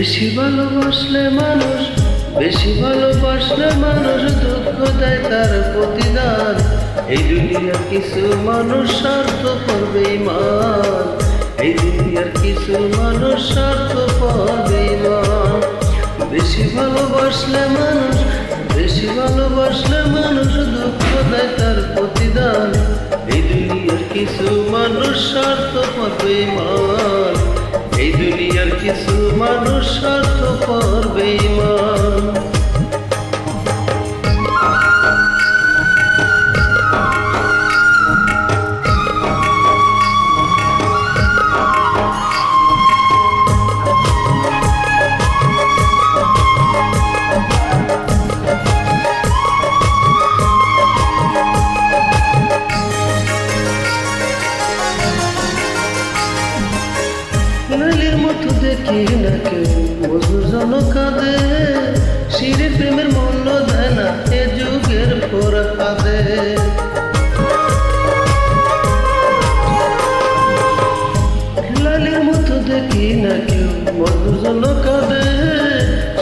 বেশি ভালোবাসলে মানুষ দুঃখ দেয় তার প্রতিদান। এই দুনিয়ার কিছু মানুষ স্বার্থপর বেঈমান, এই দুনিয়ার কিছু মানুষ স্বার্থপর বেঈমান। বেশি ভালোবাসলে মানুষ দুঃখ দেয় তার প্রতিদান। এই দুনিয়ার কিছু মানুষ স্বার্থপর বেঈমান, এই দুনিয়ার কিছু মানুষ স্বার্থপর বেঈমান। লাইলির মতো দেখি না কেউ মজুর জন কাঁদে, শিরের প্রেমের মূল্য দেয় না এ যুগের পোড়া কাঁদে। লাইলির মতো দেখি না কেউ মজুর জন কাঁদে,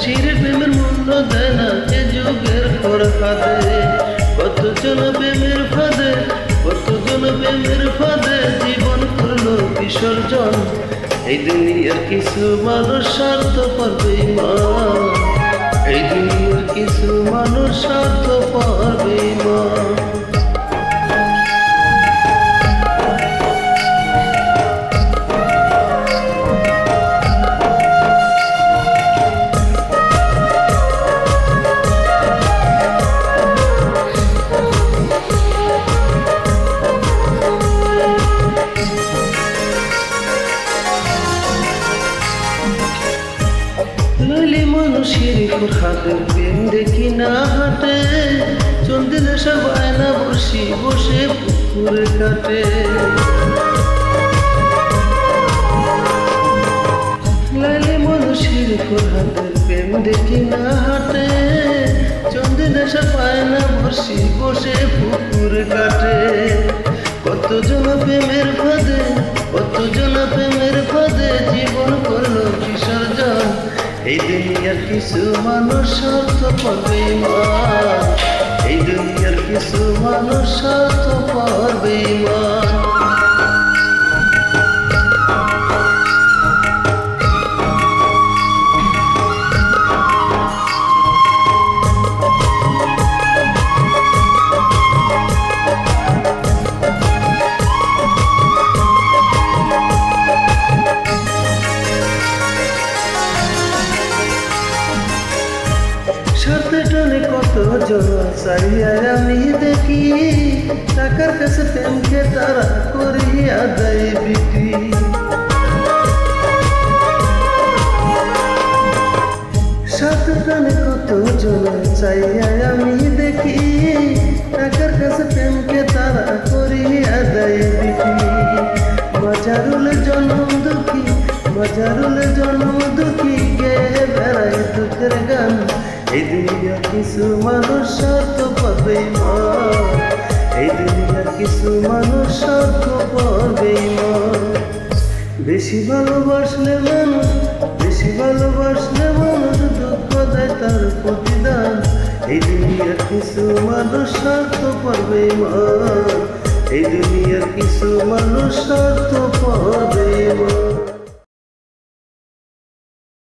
শিরের প্রেমের মূল্য দেয় না এ যুগের পোড়া কাঁদে। কতজন প্রেমের ফাঁদে জীবন করলো বিসর্জন। এই দুনিয়ার কিছু মানুষ স্বার্থপর বেঈমান, এই দুনিয়ার কিছু মানুষ স্বার্থপর বেঈমান। লাইলি মানুষের হাতের প্রেম দেখি না হাটে, চন্দিলে সবাই না বসে পুকুরে কাটে। লাইলি মানুষের হাতের প্রেম দেখি না হাটে, চন্দিলে সবাই না বসে পুকুরে কাটে। কতজন প্রেমের ফাঁদে জীবন করলো বিসর্জন। এই দুনিয়ার কিছু মানুষ স্বার্থপর বেঈমান, এই দুনিয়ার কিছু মানুষ স্বার্থপর বেঈমান। সাথে টানে কত জন চাইয়া আমি দেখি, টাকার কাছে প্রেমকে তারা করিয়া দেয় বিক্রি। সাথে টানে কত জন চাইয়া আমি দেখি, টাকার কাছে প্রেমকে তারা করিয়া দেয় বিক্রি। বাজারুল জন্ম দুঃখী গে বেড়ায় দুঃখের গান। এই দুনিয়ার কিছু মানুষ স্বার্থপর বেঈমান, এই দুনিয়ার কিছু মানুষ স্বার্থপর বেঈমান। বেশি ভালোবাসলে মানুষ দুঃখ দেয় তার প্রতিদান। এই দুনিয়ার কিছু মানুষ স্বার্থপর বেঈমান, এই দুনিয়ার কিছু মানুষ স্বার্থ